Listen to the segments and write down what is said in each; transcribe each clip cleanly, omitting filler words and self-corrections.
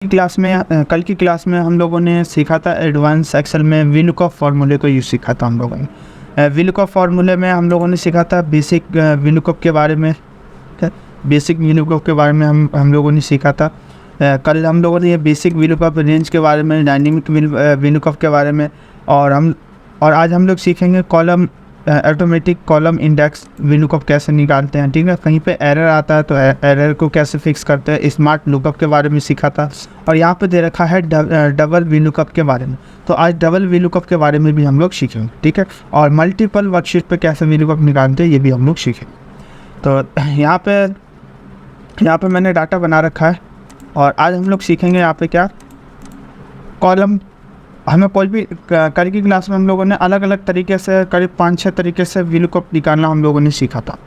कल की क्लास में हम लोगों ने सीखा था एडवांस एक्सेल में वीलुकअप फार्मूले को यूज़ सीखा था हम लोगों ने। वीलुकअप फार्मूले में हम लोगों ने सीखा था बेसिक वीलुकअप के बारे में। बेसिक वीलुकअप के बारे में हम लोगों ने सीखा था। कल हम लोगों ने ये बेसिक वीलुकअप रेंज के बारे में, डायनेमिक वीलुकअप के बारे में, और आज हम लोग सीखेंगे column automatic column index VLOOKUP कैसे निकालते हैं। ठीक है, कहीं पे एरर आता है तो एरर को कैसे फिक्स करते हैं। स्मार्ट लुकअप के बारे में सीखा था, और यहाँ पे दे रखा है डबल वीलुकअप के बारे में। तो आज डबल वीलुकअप के बारे में भी हम लोग सीखेंगे। ठीक है, और मल्टीपल वर्कशीट पे कैसे वीलुकअप निकालते हैं ये भी हम लोग सीखेंगे। तो यहाँ पे मैंने डाटा बना रखा है, और आज हम लोग सीखेंगे यहाँ पे क्या कॉलम। हमें कोई भी कल की क्लास में हम लोगों ने अलग अलग तरीके से करीब 5-6 तरीके से वीलुकअप निकालना हम लोगों ने सीखा था।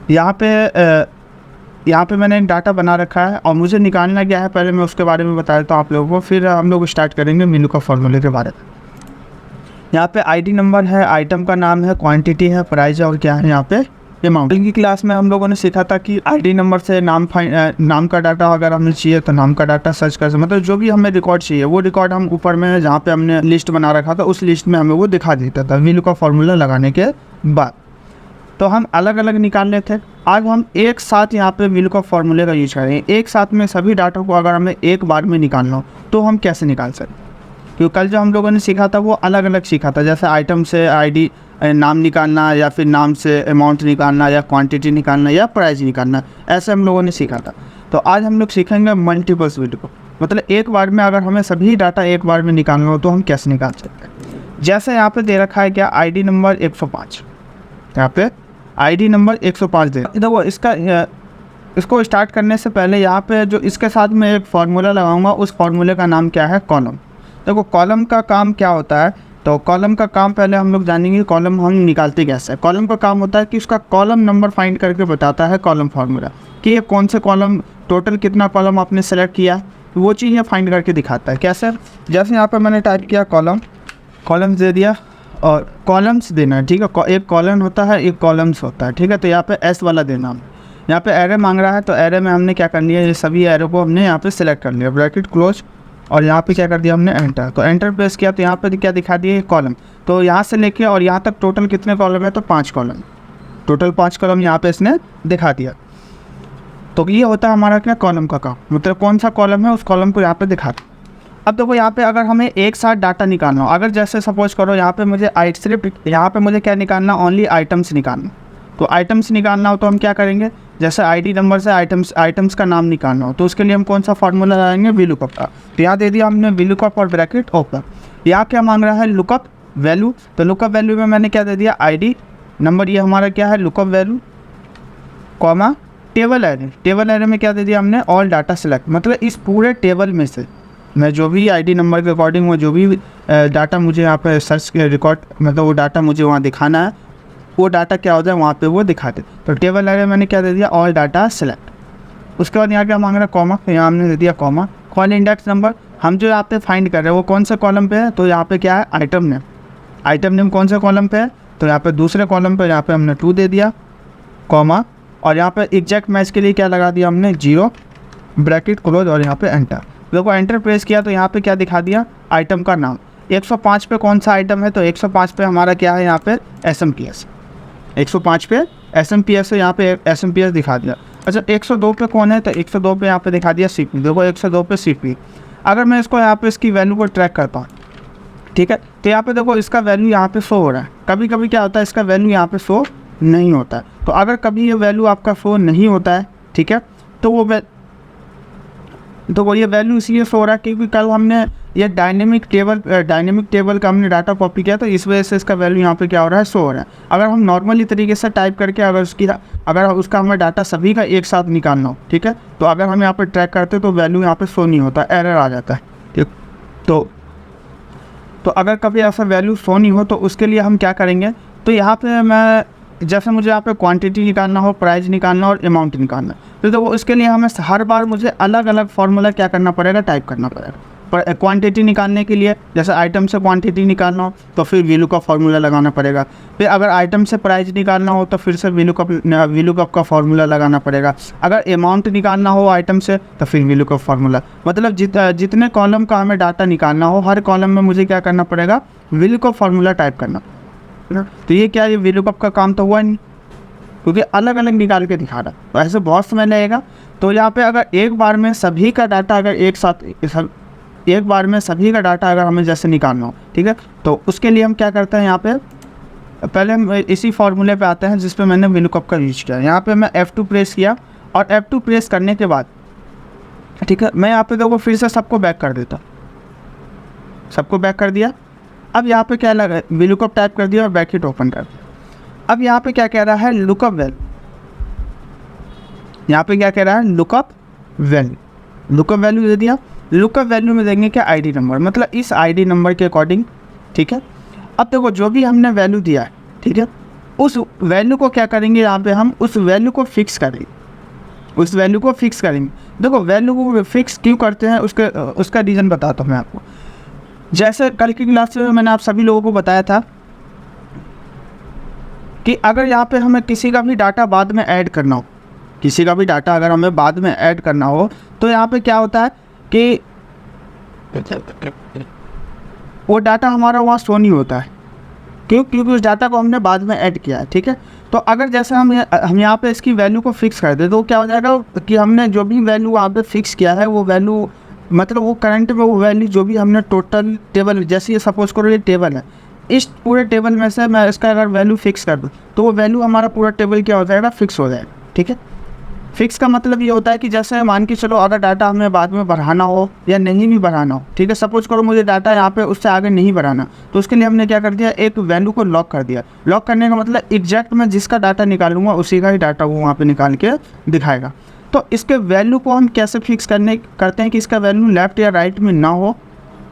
यहाँ पे मैंने एक डाटा बना रखा है, और मुझे निकालना क्या है पहले मैं उसके बारे में बता देता हूँ आप लोगों को, फिर हम लोग स्टार्ट करेंगे वीलुकअप फार्मूले के बारे में। यहाँ पे आईडी नंबर है, आइटम का नाम है, क्वांटिटी है, प्राइस है, और क्या है यहाँ पे अमाउंट। कल की क्लास में हम लोगों ने सीखा था कि आईडी नंबर से नाम का डाटा अगर हमें चाहिए तो नाम का डाटा सर्च कर सकते, मतलब जो भी हमें रिकॉर्ड चाहिए वो रिकॉर्ड हम ऊपर में जहाँ पे हमने लिस्ट बना रखा था उस लिस्ट में हमें वो दिखा देता था वीलुकअप फार्मूला लगाने के बाद। तो हम अलग अलग निकाल रहे थे, आज हम एक साथ यहाँ पे वीलुकअप फार्मूले का यूज करेंगे। एक साथ में सभी डाटा को अगर हमें एक बार में निकालना हो तो हम कैसे निकाल सकते, क्योंकि कल जो हम लोगों ने सीखा था वो अलग अलग सीखा था, जैसे आइटम से आईडी नाम निकालना, या फिर नाम से अमाउंट निकालना, या क्वांटिटी निकालना, या प्राइस निकालना, ऐसे हम लोगों ने सीखा था। तो आज हम लोग सीखेंगे मल्टीपल्स वीलुकअप, मतलब एक बार में अगर हमें सभी डाटा एक बार में निकालना हो तो हम कैसे निकाल सकते हैं। जैसे यहाँ पे दे रखा है क्या आईडी नंबर 105, यहाँ पे आईडी नंबर 105 दे देखो। इसको स्टार्ट करने से पहले यहाँ पे जो इसके साथ मैं एक फार्मूला लगाऊंगा, उस फार्मूले का नाम क्या है, कॉलम। देखो कॉलम का काम क्या होता है, तो कॉलम का काम पहले हम लोग जानेंगे कॉलम हम निकालते कैसे। कॉलम का काम होता है कि उसका कॉलम नंबर फाइंड करके बताता है कॉलम फार्मूला, कि ये कौन से कॉलम, टोटल कितना कॉलम आपने सेलेक्ट किया, वो चीज़ ये फाइंड करके दिखाता है। कैसे, जैसे यहाँ पर मैंने टाइप किया कॉलम्स दे दिया, और कॉलम्स देना है। ठीक है, एक कॉलम होता है, एक कॉलम्स होता है। ठीक है, तो यहाँ पे एस वाला देना है। यहाँ पे एरे मांग रहा है, तो एरे में हमने क्या कर लिया, ये सभी एरे को हमने यहाँ पे सेलेक्ट कर लिया, ब्रैकेट क्लोज, और यहाँ पे क्या कर दिया हमने एंटर। तो एंटर प्रेस किया तो यहाँ पे क्या दिखा दिया, कॉलम। तो यहाँ से लेके और यहाँ तक टोटल कितने कॉलम है, तो 5 कॉलम, टोटल 5 कॉलम यहाँ पे इसने दिखा दिया। तो ये होता है हमारा क्या कॉलम का काम, मतलब कौन सा कॉलम है उस कॉलम को यहाँ पे दिखा। अब देखो यहाँ पे अगर हमें एक साथ डाटा निकालना हो, अगर जैसे सपोज करो यहाँ पे मुझे सिर्फ यहाँ पे मुझे क्या निकालना, ओनली आइटम्स निकालना। तो आइटम्स निकालना हो तो हम क्या करेंगे, जैसे आईडी नंबर से आइटम्स का नाम निकालना हो तो उसके लिए हम कौन सा फार्मूला लगाएंगे, वीलुकअप का। तो यहाँ दे दिया हमने वीलुकअप और ब्रैकेट ओपन। यहाँ क्या मांग रहा है, लुकअप वैल्यू। तो लुकअप वैल्यू में मैंने क्या दे दिया, आईडी नंबर, ये हमारा क्या है lookup value, comma table array. Table array में क्या दे दिया हमने, ऑल डाटा सेलेक्ट, मतलब इस पूरे टेबल में से मैं जो भी आईडी नंबर के अकॉर्डिंग वो जो भी डाटा मुझे यहाँ पे सर्च रिकॉर्ड, मतलब वो डाटा मुझे वहाँ दिखाना है, वो डाटा क्या होता है वहाँ पे वो दिखा दे। तो टेबल एरे मैंने क्या दे दिया, ऑल डाटा सेलेक्ट। उसके बाद यहाँ क्या मांग रहा है, कॉमा, तो यहाँ हमने दे दिया कॉमा। कॉल इंडेक्स नंबर, हम जो यहाँ पे फाइंड कर रहे हैं वो कौन सा कॉलम पे है, तो यहाँ पे क्या है आइटम नेम। आइटम नेम कौन सा कॉलम पे है, तो यहाँ पे दूसरे कॉलम पे यहाँ पे हमने 2 दे दिया, कॉमा, और यहाँ पे एग्जैक्ट मैच के लिए क्या लगा दिया हमने 0, ब्रैकेट क्लोज, और यहाँ पे एंटर। देखो एंटर प्रेस किया तो यहाँ पे क्या दिखा दिया, आइटम का नाम। 105 पे कौन सा आइटम है, तो 105 पे हमारा क्या है, यहाँ पे SMPS। 105 पे SMPS है, यहाँ पे SMPS दिखा दिया। अच्छा 102 पे कौन है, तो 102 पे यहाँ पे दिखा दिया CP। देखो 102 पे CP। अगर मैं इसको यहाँ पे इसकी वैल्यू को ट्रैक करता हूँ, ठीक है, तो यहाँ पे देखो इसका वैल्यू यहाँ पे शो हो रहा है। कभी कभी क्या होता है, इसका वैल्यू यहाँ पे शो नहीं होता है। तो अगर कभी ये वैल्यू आपका शो नहीं होता है, ठीक है, तो वो ये वैल्यू इसलिए शो हो रहा है क्योंकि कल हमने ये डायनेमिक टेबल का हमने डाटा कॉपी किया, तो इस वजह से इसका वैल्यू यहाँ पे क्या हो रहा है, शो हो रहा है। अगर हम नॉर्मली तरीके से टाइप करके अगर उसका हमें डाटा सभी का एक साथ निकालना हो, ठीक है, तो अगर हम यहाँ पे ट्रैक करते तो वैल्यू यहाँ पे शो नहीं होता, एरर आ जाता है। ठीक, तो अगर कभी ऐसा वैल्यू शो नहीं हो तो उसके लिए हम क्या करेंगे, तो यहाँ पे मैं जैसे मुझे यहाँ पे क्वांटिटी निकालना हो, प्राइस निकालना और अमाउंट निकालना, तो उसके लिए हमें हर बार मुझे अलग अलग फार्मूला क्या करना पड़ेगा, टाइप करना पड़ेगा। क्वांटिटी निकालने के लिए, जैसे आइटम से क्वांटिटी निकालना हो तो फिर वीलू का फार्मूला लगाना पड़ेगा। फिर अगर आइटम से प्राइस निकालना हो तो फिर से वीलूकअप का फार्मूला लगाना पड़ेगा। अगर अमाउंट निकालना हो आइटम से तो फिर वीलूकअप फार्मूला। मतलब जितने कॉलम का हमें डाटा निकालना हो, हर कॉलम में मुझे क्या करना पड़ेगा, वीलूकअप फार्मूला टाइप करना। तो ये क्या, ये वीलूकअप का काम तो हुआ नहीं, क्योंकि अलग अलग निकाल के दिखा रहा है, तो ऐसे बहुत समय लगेगा। तो यहाँ पे अगर एक बार में सभी का डाटा अगर एक बार में सभी का डाटा अगर हमें जैसे निकालना हो, ठीक है, तो उसके लिए हम क्या करते हैं, यहाँ पे पहले हम इसी फार्मूले पे आते हैं जिस पे मैंने वीलूकअप का यूज किया। यहाँ पे मैं F2 प्रेस किया और F2 प्रेस करने के बाद, ठीक है, मैं यहाँ पे देखो फिर से सबको बैक कर देता, सबको बैक कर दिया। अब यहाँ पे क्या लगा, वीलूकअप टाइप कर दिया और ब्रैकेट ओपन कर दिया। अब यहाँ पे क्या कह रहा है, लुकअप वैल्यू। यहाँ पे क्या कह रहा है, लुकअप वैल्यू। लुकअप वैल्यू दे दिया। लुकअप वैल्यू में देंगे क्या, आईडी नंबर, मतलब इस आईडी नंबर के अकॉर्डिंग, ठीक है। अब देखो जो भी हमने वैल्यू दिया है, ठीक है, उस वैल्यू को क्या करेंगे, यहाँ पे हम उस वैल्यू को फिक्स करेंगे, उस वैल्यू को फिक्स करेंगे। देखो वैल्यू को फिक्स क्यों करते हैं, उसका रीज़न बताता हूँ मैं आपको। जैसे कल की क्लास में मैंने आप सभी लोगों को बताया था कि अगर यहाँ पे हमें किसी का भी डाटा बाद में ऐड करना हो, किसी का भी डाटा अगर हमें बाद में ऐड करना हो, तो यहाँ पे क्या होता है कि वो डाटा हमारा वहाँ शो नहीं होता है, क्योंकि उस डाटा को हमने बाद में ऐड किया है, ठीक है। तो अगर जैसे हम यहाँ पे इसकी वैल्यू को फिक्स कर दें, तो क्या हो जाएगा कि हमने जो भी वैल्यू वहाँ पे फिक्स किया है वो वैल्यू, मतलब वो करंट में वो वैल्यू जो भी हमने टोटल टेबल, जैसे ये सपोज करो ये टेबल है, इस पूरे टेबल में से मैं इसका अगर वैल्यू फिक्स कर दूँ तो वो वैल्यू हमारा पूरा टेबल क्या हो जाएगा, फिक्स हो जाएगा, ठीक है। फिक्स का मतलब ये होता है कि जैसे मान के चलो अगर डाटा हमें बाद में बढ़ाना हो या नहीं भी बढ़ाना हो, ठीक है, सपोज करो मुझे डाटा यहाँ पे उससे आगे नहीं बढ़ाना, तो उसके लिए हमने क्या कर दिया, एक वैल्यू को लॉक कर दिया। लॉक करने का मतलब एग्जैक्ट मैं जिसका डाटा निकालूंगा उसी का ही डाटा वो वहाँ पे निकाल के दिखाएगा। तो इसके वैल्यू को हम कैसे फिक्स करते हैं कि इसका वैल्यू लेफ्ट या राइट में ना हो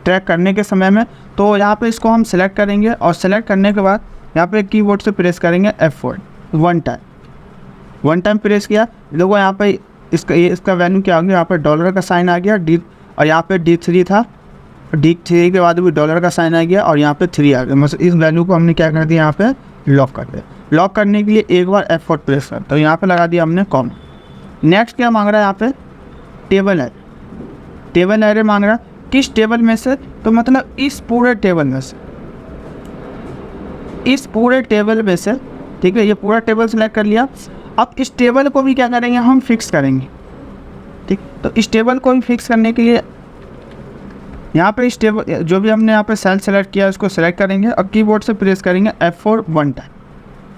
ट्रैक करने के समय में। तो यहाँ पे इसको हम सेलेक्ट करेंगे और सेलेक्ट करने के बाद यहाँ पे कीबोर्ड से प्रेस करेंगे F4 वन टाइम प्रेस किया। देखो यहाँ पे इसका वैल्यू क्या आ गया, यहाँ पे डॉलर का साइन आ गया D, और यहाँ पे D3 था, D3 के बाद भी डॉलर का साइन आ गया और यहाँ पे 3 आ गया। मतलब इस वैल्यू को हमने क्या कर दिया, यहाँ पे लॉक कर दिया। लॉक करने के लिए एक बार F4 प्रेस कर, तो यहाँ पे लगा दिया हमने कॉम। नेक्स्ट क्या मांग रहा है, यहाँ पे टेबल है, टेबल एरे मांग रहा है। किस टेबल में से, तो मतलब इस पूरे टेबल में से, इस पूरे टेबल में से, ठीक है, ये पूरा टेबल सेलेक्ट कर लिया। अब इस टेबल को भी क्या करेंगे, हम फिक्स करेंगे, ठीक। तो इस टेबल को भी फिक्स करने के लिए यहाँ पे इस टेबल जो भी हमने यहाँ पे सेल सेलेक्ट किया उसको सेलेक्ट करेंगे और कीबोर्ड से प्रेस करेंगे F4 वन टाइम,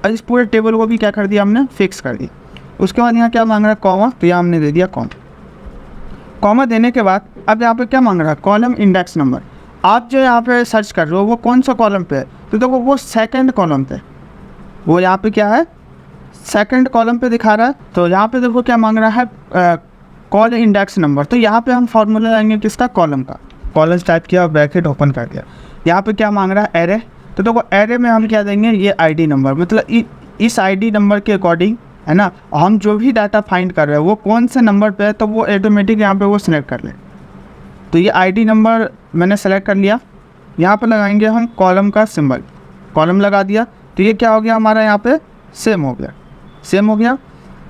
और इस पूरे टेबल को भी क्या कर दिया हमने, फिक्स कर दिया। उसके बाद यहाँ क्या मांग रहा है, कॉमा, तो यहाँ हमने दे दिया कॉमा। कॉमा देने के बाद अब यहाँ पे क्या मांग रहा है, कॉलम इंडेक्स नंबर। आप जो यहाँ पे सर्च कर रहे हो वो कौन सा कॉलम पे है, तो देखो वो सेकंड कॉलम पे, वो यहाँ पे क्या है, सेकंड कॉलम पे दिखा रहा है। तो यहाँ पे देखो क्या मांग रहा है, कॉल इंडेक्स नंबर। तो यहाँ पे हम फॉर्मूला लाएंगे किसका, कॉलम का। कॉलम टाइप किया, ब्रैकेट ओपन कर दिया। यहाँ पे क्या मांग रहा है, एरे। तो देखो एरे में हम क्या देंगे, ये आईडी नंबर, मतलब इस आईडी नंबर के अकॉर्डिंग, है ना, हम जो भी डाटा फाइंड कर रहे हैं वो कौन से नंबर पे है, तो वो ऑटोमेटिक यहाँ पे वो सिलेक्ट कर ले। तो ये आईडी नंबर मैंने सेलेक्ट कर लिया। यहाँ पे लगाएंगे हम कॉलम का सिंबल, कॉलम लगा दिया। तो ये क्या हो गया हमारा, यहाँ पे सेम हो गया, सेम हो गया।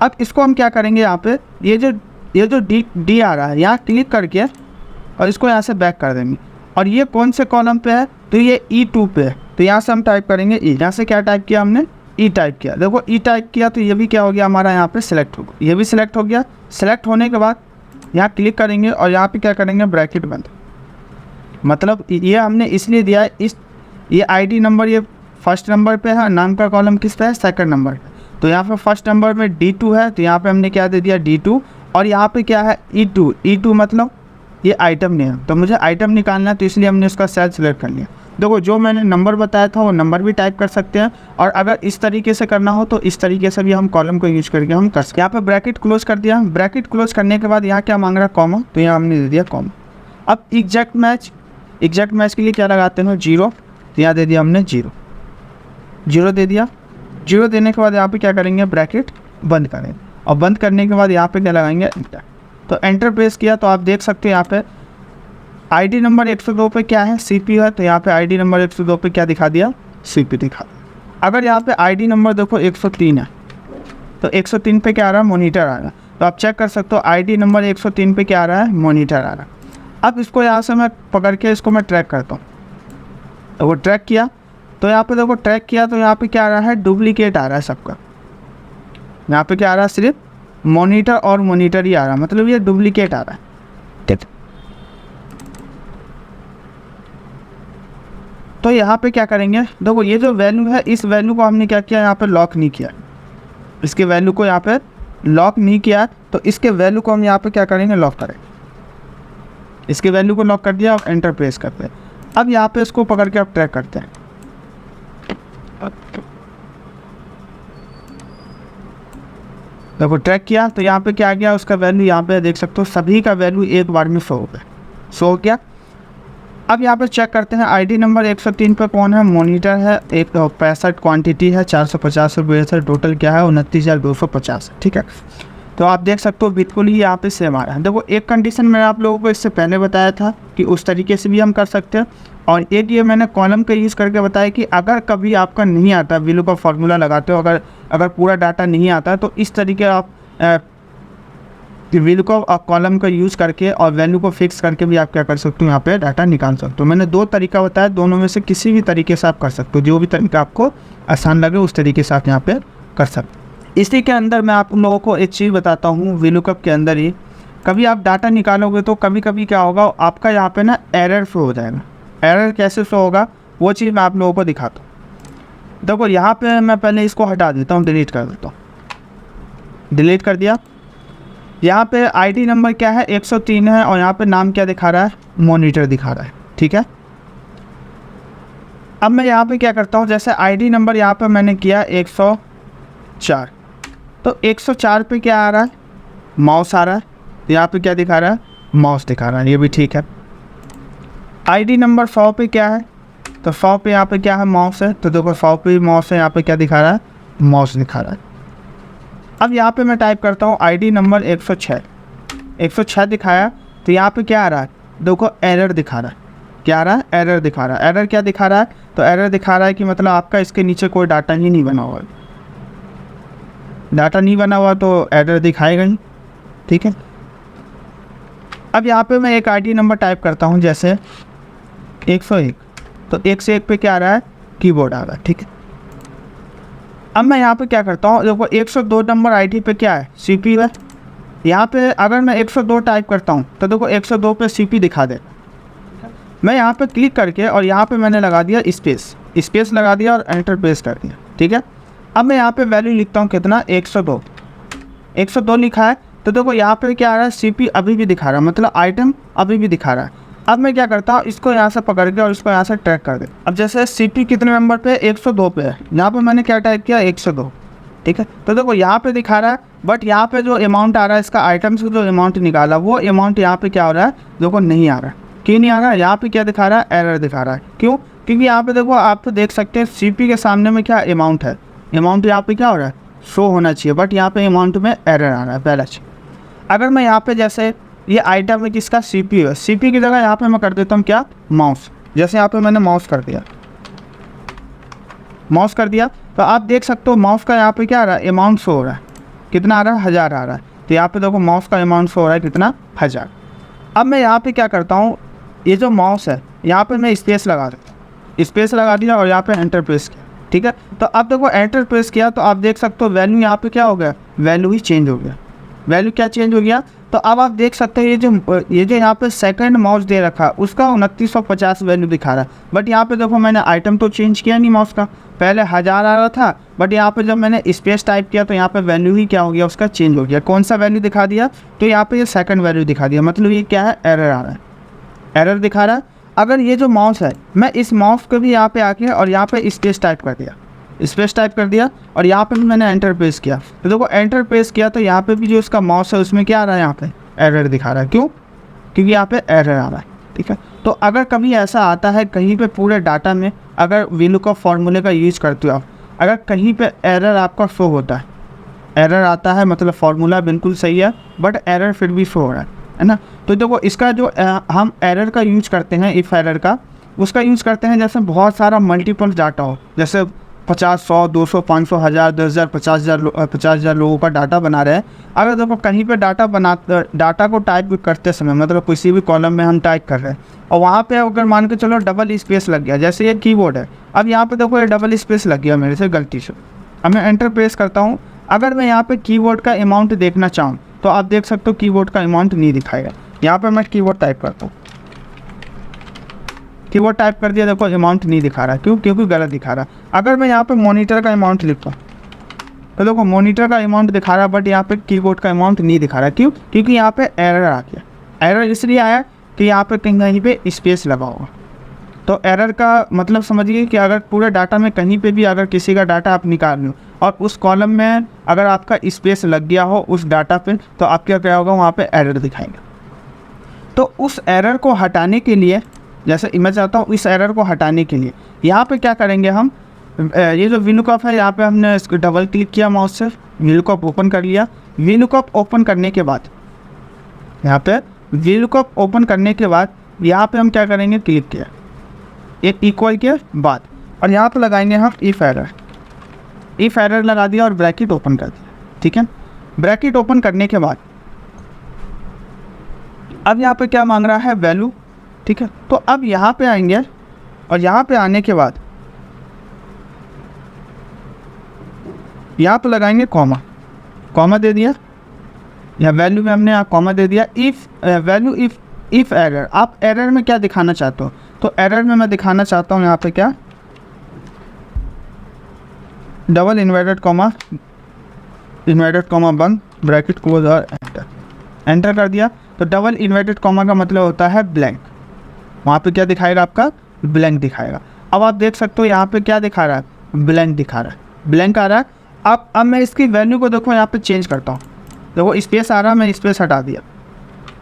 अब इसको हम क्या करेंगे, यहाँ पे ये जो डी आ रहा है, यहाँ क्लिक करके और इसको यहाँ से बैक कर देंगे। और ये कौन से कॉलम पे है, तो ये E2 पे है। तो यहाँ से हम टाइप करेंगे E। यहाँ से क्या टाइप किया हमने, E टाइप किया। देखो E टाइप किया तो ये भी क्या हो गया हमारा, यहाँ पे सिलेक्ट हो गया, ये भी सिलेक्ट हो गया। सिलेक्ट होने के बाद यहाँ क्लिक करेंगे और यहाँ पे क्या करेंगे, ब्रैकेट बंद। मतलब ये हमने इसलिए दिया है, ये आईडी नंबर ये फर्स्ट नंबर पे है, नाम का कॉलम किस पे है, सेकंड नंबर पे। तो यहाँ पे फर्स्ट नंबर में D2 है, तो यहाँ पे हमने क्या दे दिया, D2। और यहाँ पे क्या है, E2 मतलब ये आइटम नेम। तो मुझे आइटम निकालना है, तो इसलिए हमने उसका सेल सेलेक्ट कर लिया। देखो जो मैंने नंबर बताया था वो नंबर भी टाइप कर सकते हैं, और अगर इस तरीके से करना हो तो इस तरीके से भी हम कॉलम को यूज करके हम कर सकते हैं। यहाँ पे ब्रैकेट क्लोज कर दिया। ब्रैकेट क्लोज करने के बाद यहाँ क्या मांग रहा है, कॉमा। तो यहाँ हमने दे दिया कॉमा। अब एग्जैक्ट मैच के लिए क्या लगाते हैं, 0। तो यहाँ दे दिया हमने 0 दे दिया। 0 देने के बाद यहाँ पे क्या करेंगे, ब्रैकेट बंद करेंगे। और बंद करने के बाद यहाँ पे क्या लगाएंगे, एंटर। तो एंटर प्रेस किया तो आप देख सकते हैं यहाँ पे आईडी नंबर 102 पे क्या है, सीपी है, तो यहाँ पे आईडी नंबर 102 पे क्या दिखा दिया, सीपी दिखा दिया। अगर यहाँ पे आईडी नंबर देखो 103 है, तो 103 पे क्या आ रहा है, मॉनिटर आ रहा है। तो आप चेक कर सकते हो आईडी नंबर 103 पे क्या आ रहा है, मॉनिटर आ रहा है। अब इसको यहाँ से मैं पकड़ के इसको मैं ट्रैक करता हूँ, तो वो ट्रैक किया, तो यहाँ पे देखो ट्रैक किया, तो यहाँ पे क्या आ रहा है, डुप्लीकेट आ रहा है सबका। यहाँ पे क्या आ रहा है, सिर्फ मॉनिटर और मॉनिटर ही आ रहा है, मतलब ये डुप्लीकेट आ रहा है। तो यहाँ पे क्या करेंगे, देखो ये जो वैल्यू है, इस वैल्यू को हमने क्या किया, यहाँ पे लॉक नहीं किया, इसके वैल्यू को यहाँ पे लॉक नहीं किया, तो इसके वैल्यू को हम यहाँ पे क्या करेंगे, लॉक करेंगे। इसके वैल्यू को लॉक कर दिया और एंटर प्रेस करते हैं। अब यहाँ पे इसको पकड़ के आप ट्रैक करते हैं। देखो ट्रैक किया, तो यहाँ पे क्या आ गया, उसका वैल्यू यहाँ पे देख सकते हो, सभी का वैल्यू एक बार में 100 हो गया, 100 हो गया। अब यहाँ पे चेक करते हैं आईडी नंबर 103 पे कौन है, मॉनिटर है, 65 क्वांटिटी है, 450 रुपये है, टोटल क्या है 29,250, ठीक है। तो आप देख सकते हो बिल्कुल ही यहाँ पे सेम आ रहा है। देखो एक कंडीशन मैंने आप लोगों को इससे पहले बताया था कि उस तरीके से भी हम कर सकते हैं, और एक ये मैंने कॉलम का यूज़ करके बताया कि अगर कभी आपका नहीं आता, वैल्यू का फार्मूला लगाते हो, अगर पूरा डाटा नहीं आता है, तो इस तरीके आप वैल्यू को कॉलम का यूज़ करके और वैल्यू को फिक्स करके भी आप क्या कर सकते हो, यहाँ पे डाटा निकाल सकते हो। मैंने 2 तरीका बताया, दोनों में से किसी भी तरीके से आप कर सकते हो, जो भी तरीका आपको आसान लगे उस तरीके से आप यहाँ पे कर सकते हो। इसी के अंदर मैं आप लोगों को एक चीज़ बताता हूँ, VLOOKUP के अंदर ही कभी आप डाटा निकालोगे तो कभी कभी क्या होगा, आपका यहाँ पे ना एरर शो हो जाएगा। एरर कैसे शो होगा, वो चीज़ मैं आप लोगों को दिखाता हूँ। देखो यहाँ पे मैं पहले इसको हटा देता हूँ, डिलीट कर देता हूँ। डिलीट कर दिया। यहाँ पे आईडी नंबर क्या है, 103 है, और यहाँ पे नाम क्या दिखा रहा है, मॉनिटर दिखा रहा है, ठीक है। अब मैं यहाँ पे क्या करता हूँ, जैसे आईडी नंबर यहाँ पे मैंने किया 104, तो 104 पे क्या आ रहा है, माउस आ रहा है। तो यहाँ पे क्या दिखा रहा है, माउस दिखा रहा है, ये भी ठीक है। आईडी नंबर 100 पे क्या है, तो 100 पे यहाँ पे क्या है, माउस है। तो देखो 100 पे माउस है, यहाँ पे क्या दिखा रहा है, माउस दिखा रहा है। अब यहाँ पे मैं टाइप करता हूँ आईडी नंबर 106, 106 दिखाया, तो यहाँ पे क्या आ रहा है, देखो एरर दिखा रहा है। क्या आ रहा है, एरर दिखा रहा है। एरर क्या दिखा रहा है, तो एरर दिखा रहा है कि मतलब आपका इसके नीचे कोई डाटा ही नहीं बना हुआ है। डाटा नहीं बना हुआ तो एरर दिखाएगा ही, ठीक है। अब यहाँ पे मैं एक आईडी नंबर टाइप करता हूँ, जैसे 101, तो 101 पे क्या आ रहा है, कीबोर्ड आ रहा है, ठीक है। अब मैं यहाँ पे क्या करता हूँ, देखो 102 नंबर आईडी पे क्या है, सीपी है। यहाँ पे अगर मैं 102 टाइप करता हूँ तो देखो 102 पे सीपी दिखा दे। मैं यहाँ पे क्लिक करके और यहाँ पे मैंने लगा दिया स्पेस लगा दिया और एंटर प्रेस कर दिया, ठीक है। अब मैं यहाँ पे वैल्यू लिखता हूँ कितना, 102 लिखा है। तो देखो यहाँ पे क्या आ रहा है, सीपी अभी भी दिखा रहा है, मतलब आइटम अभी भी दिखा रहा है। अब मैं क्या करता हूँ, इसको यहाँ से पकड़ के और इसको यहाँ से ट्रैक कर दे। अब जैसे सीपी कितने नंबर पे, 102 पे है, यहाँ पे मैंने क्या टाइप किया, 102, ठीक है। तो देखो यहाँ पे दिखा रहा है, बट यहाँ पे जो अमाउंट आ रहा है इसका, आइटम से जो अमाउंट निकाला, वो अमाउंट यहाँ पे क्या हो रहा है, देखो नहीं आ रहा है। क्यों नहीं आ रहा है, यहाँ पे क्या दिखा रहा है, एरर दिखा रहा है। क्यों, क्योंकि यहाँ पे देखो आप तो देख सकते हैं सीपी के सामने में क्या अमाउंट है, अमाउंट यहाँ पे क्या हो रहा है, शो होना चाहिए, बट यहाँ पे अमाउंट में एरर आ रहा है, पहला चीज। अगर मैं यहाँ पे जैसे ये आइटम है किसका, सीपी है, सीपी की जगह यहाँ पे मैं कर देता हूँ क्या, माउस। जैसे यहाँ पे मैंने माउस कर दिया, तो आप देख सकते हो माउस का यहाँ पे क्या आ रहा है, अमाउंट शो हो रहा है, कितना आ रहा है, 1000 आ रहा है। तो यहाँ पे देखो माउस का अमाउंट शो हो रहा है कितना, 1000। अब मैं यहाँ पे क्या करता हूँ, ये जो माउस है यहाँ पे मैं स्पेस लगा देता हूँ, स्पेस लगा दिया और यहाँ पे एंटर प्रेस किया, ठीक है। तो अब देखो एंटर प्रेस किया तो आप देख सकते हो वैल्यू यहाँ पे क्या हो गया, वैल्यू ही चेंज हो गया। वैल्यू क्या चेंज हो गया, तो अब आप देख सकते हो ये जो यहाँ पे सेकंड माउस दे रखा है उसका 2950 वैल्यू दिखा रहा है। बट यहाँ पे देखो मैंने आइटम तो चेंज किया नहीं माउस का, पहले 1000 आ रहा था, बट यहाँ पे जब मैंने स्पेस टाइप किया तो यहाँ पे वैल्यू ही क्या हो गया, उसका चेंज हो गया। कौन सा वैल्यू दिखा दिया, तो यहाँ पे ये सेकंड वैल्यू दिखा दिया, मतलब ये क्या है, एरर आ रहा है, एरर दिखा रहा है। अगर ये जो माउस है, मैं इस माउस को भी यहाँ पे आके और यहाँ पे स्पेस टाइप कर दिया, स्पेस टाइप कर दिया और यहाँ पे भी मैंने एंटर प्रेस किया, तो देखो एंटर प्रेस किया तो यहाँ पे भी जो इसका माउस है उसमें क्या आ रहा है, यहाँ पे एरर दिखा रहा है। क्यों, क्योंकि यहाँ पे एरर आ रहा है, ठीक है। तो अगर कभी ऐसा आता है कहीं पे पूरे डाटा में, अगर VLOOKUP फॉर्मूले का यूज़ करते हो आप, अगर कहीं पे एरर आपका शो होता है, एरर आता है, मतलब फार्मूला बिल्कुल सही है बट एरर फिर भी शो हो रहा है, है ना। तो देखो इसका जो हम एरर का यूज करते हैं, इफ़ एरर का, उसका यूज़ करते हैं जैसे बहुत सारा मल्टीपल डाटा हो, जैसे 50, 100, 200, 500, 1000, 10,000, 50,000 लोगों का डाटा बना रहे हैं। अगर देखो कहीं पे डाटा को टाइप करते समय, मतलब किसी भी कॉलम में हम टाइप कर रहे हैं और वहाँ पे अगर मान के चलो डबल स्पेस लग गया, जैसे ये कीबोर्ड है, अब यहाँ पे देखो ये डबल स्पेस लग गया मेरे से गलती से। अब मैं एंटर प्रेस करता हूँ, अगर मैं यहाँ पे कीबोर्ड का अमाउंट देखना चाहूँ तो आप देख सकते हो कीबोर्ड का अमाउंट नहीं दिखाएगा। यहाँ पर मैं कीबोर्ड टाइप करता हूँ, कीबोर्ड टाइप कर दिया, देखो अमाउंट नहीं दिखा रहा, क्यों? क्योंकि गलत दिखा रहा। अगर मैं यहाँ पे मॉनिटर का अमाउंट लिखता हूँ तो देखो मॉनिटर का अमाउंट दिखा रहा, बट यहाँ पे कीबोर्ड का अमाउंट नहीं दिखा रहा, क्यों? क्योंकि यहाँ पे एरर आ गया। एरर इसलिए आया कि यहाँ पे कहीं पे स्पेस लगा होगा। तो एरर का मतलब समझिए कि अगर पूरे डाटा में कहीं पे भी अगर किसी का डाटा आप निकाल लो और उस कॉलम में अगर आपका स्पेस लग गया हो उस डाटा पे, तो आपका क्या होगा, वहाँ पे एरर दिखाएंगे। तो उस एरर को हटाने के लिए, जैसे मैं चाहता हूँ इस एरर को हटाने के लिए यहाँ पे क्या करेंगे हम, ये जो VLOOKUP है यहाँ पे हमने इसको डबल क्लिक किया माउस से, VLOOKUP ओपन कर लिया। VLOOKUP ओपन करने के बाद यहाँ पे VLOOKUP ओपन करने के बाद यहाँ पे हम क्या करेंगे, क्लिक किया एक इक्वल के बाद, और यहाँ पे लगाएंगे हम इफ़ एरर लगा दिया और ब्रैकेट ओपन कर दिया। ठीक है, ब्रैकेट ओपन करने के बाद अब यहाँ पे क्या मांग रहा है, वैल्यू। ठीक है, तो अब यहाँ पे आएंगे और यहाँ पे आने के बाद यहाँ पे लगाएंगे कॉमा दे दिया, या वैल्यू में हमने यहाँ कॉमा दे दिया। इफ़ वैल्यू इफ़ एरर, आप एरर में क्या दिखाना चाहते हो, तो एरर में मैं दिखाना चाहता हूँ यहाँ पे क्या, डबल इन्वर्टेड कॉमा बंद, ब्रैकेट क्लोज और एंटर कर दिया। तो डबल इन्वर्टेड कॉमा का मतलब होता है ब्लैंक, वहाँ पे क्या दिखाएगा, आपका ब्लैंक दिखाएगा। अब आप देख सकते हो यहाँ पे क्या दिखा रहा है, ब्लैंक दिखा रहा है, ब्लैंक आ रहा है। अब मैं इसकी वैल्यू को देखो यहाँ पे चेंज करता हूँ, देखो स्पेस आ रहा है, मैं स्पेस हटा दिया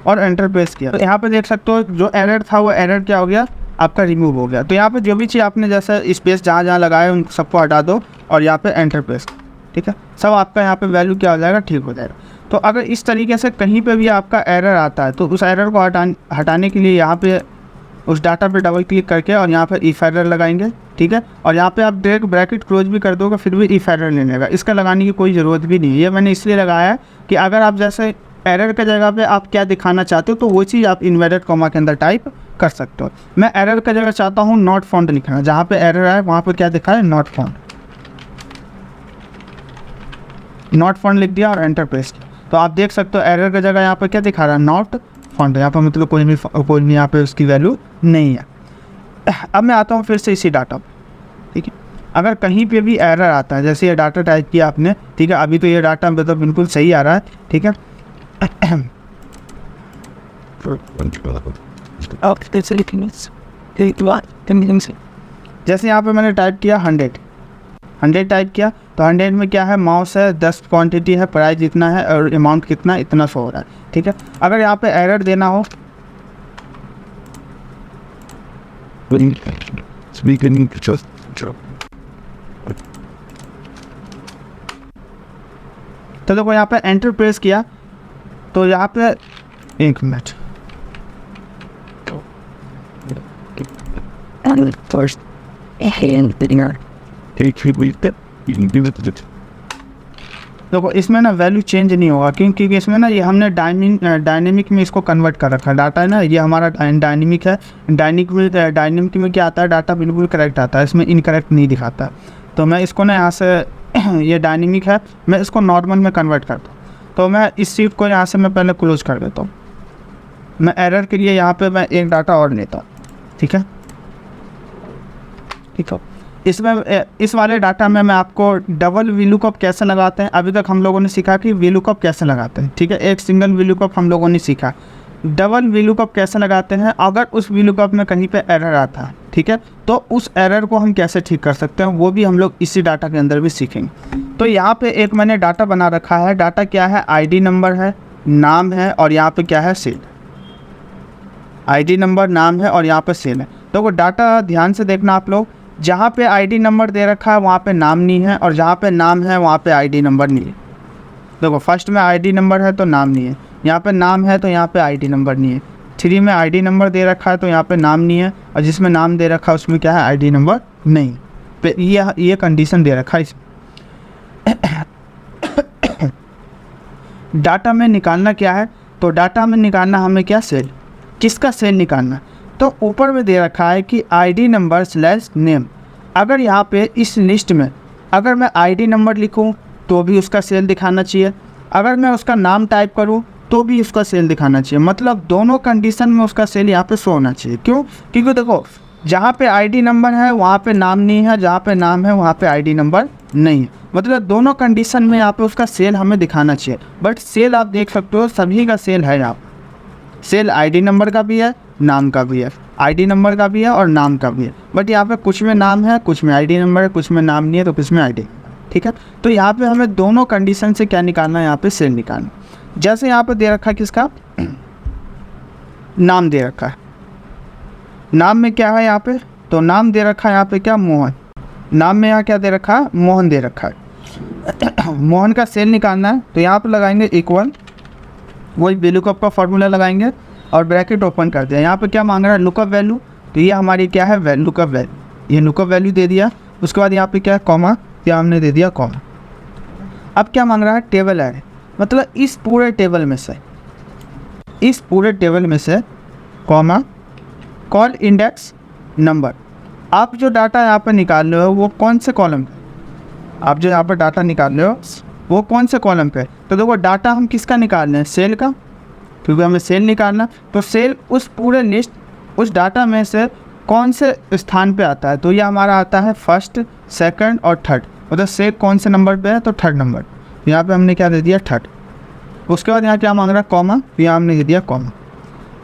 और एंटर प्रेस किया, तो यहाँ पे देख सकते हो जो एरर था वो एरर क्या हो गया, आपका रिमूव हो गया। तो यहाँ पे जो भी चीज़ आपने जैसे स्पेस जहाँ लगाए उन सबको हटा दो और यहाँ पे एंटर प्रेस, ठीक है, सब आपका यहाँ पे वैल्यू क्या हो जाएगा, ठीक हो जाएगा। तो अगर इस तरीके से कहीं पे भी आपका एरर आता है तो उस एरर को हटाने के लिए यहाँ पे उस डाटा पे डबल क्लिक करके और यहाँ पर इफ़ एरर लगाएंगे। ठीक है, और यहाँ पे आप डायरेक्ट ब्रैकेट क्लोज भी कर दोगे फिर भी इफ़ एरर नहीं लेगा, इसका लगाने की कोई ज़रूरत भी नहीं है। ये मैंने इसलिए लगाया है कि अगर आप जैसे एरर के जगह पे आप क्या दिखाना चाहते हो तो वो चीज़ आप इन्वर्टेड कॉमा के अंदर टाइप कर सकते हो। मैं एरर का जगह चाहता हूँ नॉट फाउंड लिखना, जहाँ पे एरर आए वहाँ पर क्या दिखा है, नॉट फाउंड लिख दिया और एंटर प्रेस किया। तो आप देख सकते हो एरर की जगह यहाँ पर क्या दिखा रहा है, नॉट फाउंड, यहाँ पर मतलब कोई भी यहाँ पे उसकी वैल्यू नहीं है। अब मैं आता हूँ फिर से इसी डाटा पर। ठीक है, अगर कहीं पे भी एरर आता है, जैसे ये डाटा टाइप किया आपने, ठीक है, अभी तो ये डाटा मतलब बिल्कुल सही आ रहा है। ठीक है, जैसे यहाँ पे मैंने टाइप किया 100 टाइप किया, तो 100 में क्या है, माउस है, 10 क्वांटिटी है, प्राइस इतना है और अमाउंट कितना, इतना शो हो रहा है। ठीक है, अगर यहाँ पे एरर देना हो तो देखो यहाँ पे एंटर प्रेस किया, तो यहाँ पे एक मिनट, देखो इसमें ना वैल्यू चेंज नहीं होगा, क्योंकि इसमें ना ये हमने डायनेमिक में इसको कन्वर्ट कर रखा है। डाटा है ना, ये हमारा डायनेमिक है। डायनेमिक में क्या आता है, डाटा बिल्कुल करेक्ट आता है, इसमें इनकरेक्ट नहीं दिखाता। तो मैं इसको ना यहाँ से ये डायनेमिक है, मैं इसको नॉर्मल में कन्वर्ट करता हूँ। तो मैं इस शीट को यहाँ से मैं पहले क्लोज कर देता हूँ। मैं एरर के लिए यहाँ पे मैं एक डाटा और लेता हूँ। ठीक है, ठीक है, इसमें इस वाले डाटा में मैं आपको डबल VLOOKUP कैसे लगाते हैं, अभी तक हम लोगों ने सीखा कि VLOOKUP कैसे लगाते हैं। ठीक है, एक सिंगल VLOOKUP हम लोगों ने सीखा, डबल VLOOKUP कैसे लगाते हैं अगर उस VLOOKUP में कहीं पे एरर आता है। ठीक है, तो उस एरर को हम कैसे ठीक कर सकते हैं वो भी हम लोग इसी डाटा के अंदर भी सीखेंगे। तो यहाँ पे एक मैंने डाटा बना रखा है, डाटा क्या है, ID नंबर है, नाम है और यहाँ पे क्या है, सेल। ID नंबर, नाम है और यहाँ पे सेल है। तो वो डाटा ध्यान से देखना आप लोग, जहाँ पे ID नंबर दे रखा है वहाँ पे नाम नहीं है और जहाँ पे नाम है वहाँ पे ID नंबर नहीं है। देखो फर्स्ट में ID नंबर है तो नाम नहीं है, यहाँ पे नाम है तो यहाँ पे आईडी नंबर नहीं है। 3 में आईडी नंबर दे रखा है तो यहाँ पे नाम नहीं है, और जिसमें नाम दे रखा है उसमें क्या है, आईडी नंबर नहीं। पे ये कंडीशन दे रखा है इसमें। डाटा में निकालना क्या है, तो डाटा में निकालना हमें क्या, सेल। किसका सेल निकालना, तो ऊपर में दे रखा है कि आईडी नंबर स्लैश नेम। अगर यहाँ पे इस लिस्ट में अगर मैं आईडी नंबर लिखूँ तो भी उसका सेल दिखाना चाहिए, अगर मैं उसका नाम टाइप करूँ तो भी उसका सेल दिखाना चाहिए। मतलब दोनों कंडीशन में उसका सेल यहाँ पे शो होना चाहिए। क्यों, क्योंकि देखो जहाँ पे आईडी नंबर है वहाँ पे नाम नहीं है, जहाँ पे नाम है वहाँ पे आईडी नंबर नहीं है। मतलब दोनों कंडीशन में यहाँ पे उसका सेल हमें दिखाना चाहिए। बट सेल आप देख सकते हो सभी का सेल है यहाँ पे। सेल आईडी नंबर का भी है, नाम का भी है, आईडी नंबर का भी है और नाम का भी है। बट यहाँ पे कुछ में नाम है, कुछ में आईडी नंबर है, कुछ में नाम नहीं है तो कुछ में आईडी। ठीक है, तो यहाँ पे हमें दोनों कंडीशन से क्या निकालना है, यहाँ पे सेल निकालना। जैसे यहाँ पे दे रखा है किसका, नाम दे रखा है। नाम में क्या है यहाँ पे, तो नाम दे रखा है यहाँ पे क्या, मोहन। नाम में यहाँ क्या दे रखा है, मोहन दे रखा है। मोहन का सेल निकालना है तो यहाँ पे लगाएंगे इक्वल, वही VLOOKUP का फॉर्मूला लगाएंगे और ब्रैकेट ओपन कर दिया। यहाँ पे क्या मांग रहा है, लुकअप वैल्यू, तो ये हमारी क्या है, लुकअप वैल्यू। ये लुकअप वैल्यू दे दिया। उसके बाद यहाँ पे क्या है, कॉमा, क्या हमने दे दिया कॉमा। अब क्या मांग रहा है, टेबल ऐड। मतलब इस पूरे टेबल में से कॉमा कॉल इंडेक्स नंबर। आप जो डाटा यहाँ पर निकाल रहे हो वो कौन से कॉलम पे, आप जो यहाँ पर डाटा निकाल रहे हो वो कौन से कॉलम पे। तो देखो डाटा हम किसका निकाल रहे हैं, सेल का, क्योंकि हमें सेल निकालना। तो सेल उस पूरे लिस्ट, उस डाटा में से कौन से स्थान पे आता है, तो ये हमारा आता है फर्स्ट, सेकंड और थर्ड। मतलब सेल कौन से नंबर पे है, तो थर्ड नंबर। यहाँ पे हमने क्या दे दिया, थर्ड। उसके बाद यहाँ क्या मांग रहा है, कॉमा, यहाँ हमने दे दिया कॉमा।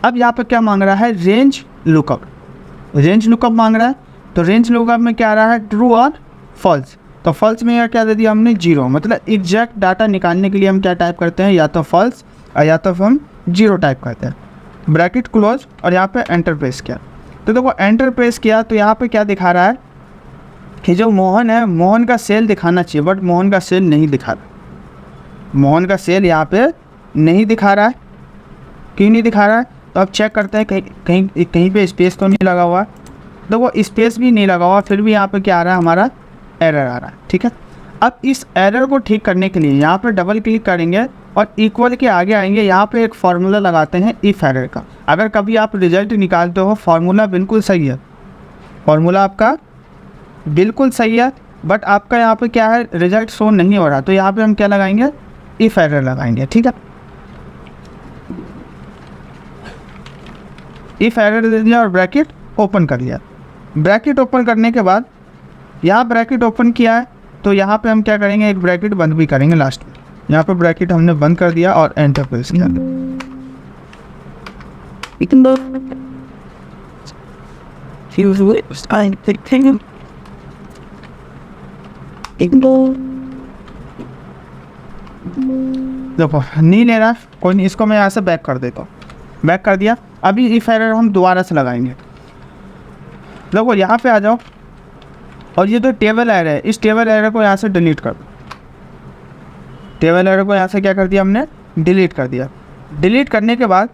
अब यहाँ पे क्या मांग रहा है, रेंज लुकअप। रेंज लुकअप मांग रहा है, तो रेंज लुकअप में क्या आ रहा है, ट्रू और फॉल्स। तो फॉल्स में यहाँ क्या दे दिया हमने, 0। मतलब एग्जैक्ट डाटा निकालने के लिए हम क्या टाइप करते हैं, या तो फॉल्स और या तो हम 0 टाइप करते हैं। ब्रैकेट क्लोज और यहाँ पे एंटर प्रेस किया। तो देखो एंटर प्रेस किया तो यहाँ पे क्या दिखा रहा है कि जो मोहन है, मोहन का सेल दिखाना चाहिए, बट मोहन का सेल नहीं दिखा रहा। मोहन का सेल यहाँ पे नहीं दिखा रहा है। क्यों नहीं दिखा रहा है, तो अब चेक करते हैं कहीं पे स्पेस तो नहीं लगा हुआ। देखो स्पेस भी नहीं लगा हुआ, फिर भी यहाँ पे क्या आ रहा है, हमारा एरर आ रहा है। ठीक है, अब इस एरर को ठीक करने के लिए यहाँ पे डबल क्लिक करेंगे और इक्वल के आगे आएंगे। यहाँ पे एक फार्मूला लगाते हैं इफ एरर का। अगर कभी आप रिजल्ट निकालते हो, फार्मूला बिल्कुल सही है, फार्मूला आपका बिल्कुल सही है, बट आपका यहाँ पे क्या है, रिजल्ट शो नहीं हो रहा। तो यहाँ पे हम क्या लगाएंगे, इफ एरर लगाएंगे। ठीक है, इफ एरर दे दिया और ब्रैकेट ओपन कर लिया। ब्रैकेट ओपन करने के बाद यहाँ ब्रैकेट ओपन किया है तो यहाँ पे हम क्या करेंगे, एक ब्रैकेट बंद भी करेंगे लास्ट में। यहाँ पे ब्रैकेट हमने बंद कर दिया और एंटर प्रेस किया। देखो नहीं ले रहा, कोई नहीं, इसको मैं यहाँ से बैक कर देता हूँ। बैक कर दिया। अभी इफ एरर हम दोबारा से लगाएंगे। देखो यहाँ पे आ जाओ और ये तो टेबल एरर है, इस टेबल एरर को यहाँ से डिलीट कर दो। टेबल एरर को यहाँ से क्या कर दिया हमने, डिलीट कर दिया। डिलीट करने के बाद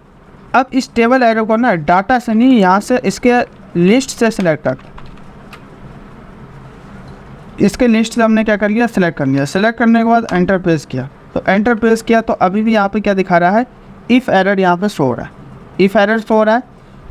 अब इस टेबल एरर को ना डाटा से नहीं, यहाँ से इसके लिस्ट से सिलेक्ट कर, इसके लिस्ट से हमने क्या कर लिया, सिलेक्ट कर लिया। सिलेक्ट करने के बाद एंटर प्रेस किया। तो एंटर प्रेस किया तो अभी भी यहाँ पे क्या दिखा रहा है, इफ़ एरर यहाँ पे शो हो रहा है। इफ़ एरर शो हो रहा है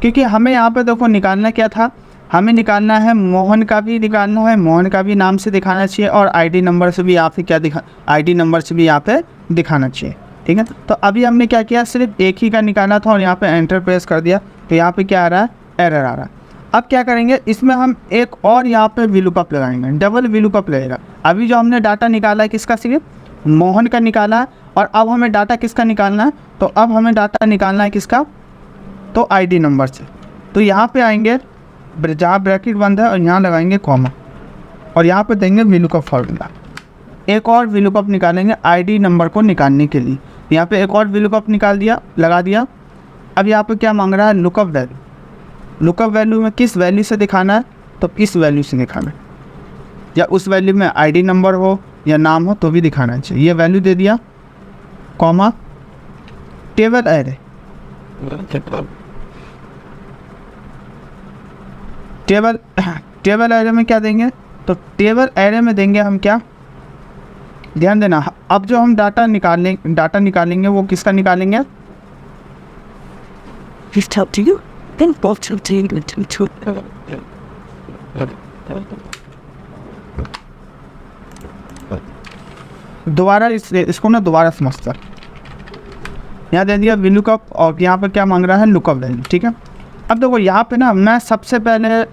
क्योंकि हमें यहाँ पे देखो निकालना क्या था, हमें निकालना है मोहन का भी निकालना है, मोहन का भी नाम से दिखाना चाहिए और आईडी नंबर से भी यहाँ पे क्या दिखा, आईडी नंबर से भी यहाँ पे दिखाना चाहिए। ठीक है, तो अभी हमने क्या किया, सिर्फ एक ही का निकालना था और यहाँ पे एंटर प्रेस कर दिया। तो यहाँ पे क्या आ रहा है, एरर आ रहा है। अब क्या करेंगे, इसमें हम एक और यहाँ पे VLOOKUP लगाएंगे, डबल VLOOKUP लगेगा। अभी जो हमने डाटा निकाला है किसका, सिर्फ मोहन का निकाला है, और अब हमें डाटा किसका निकालना है, तो अब हमें डाटा निकालना है किसका, तो आईडी नंबर से। तो यहाँ पे आएंगे, जहाँ ब्रैकेट बंद है और यहाँ लगाएंगे कॉमा और यहाँ पे देंगे VLOOKUP फॉर्मूला। एक और VLOOKUP निकालेंगे आईडी नंबर को निकालने के लिए। यहाँ पे एक और VLOOKUP निकाल दिया, लगा दिया। अब यहाँ पे क्या मांग रहा है, लुकअप वैल्यू। लुकअप वैल्यू में किस वैल्यू से दिखाना है, तो इस वैल्यू से दिखाना है, या उस वैल्यू में आईडी नंबर हो या नाम हो तो भी दिखाना चाहिए। ये वैल्यू दे दिया, comma, table array, table array में क्या देंगे, तो टेबल एरे में देंगे हम क्या, ध्यान देना। अब जो हम डाटा निकालेंगे वो किसका निकालेंगे, दोबारा इसको ना दोबारा समझता। यहाँ दे दिया VLOOKUP और यहाँ पे क्या मांग रहा है, लुकअप वैल्यू, ठीक है। अब देखो यहाँ पे ना मैं सबसे पहले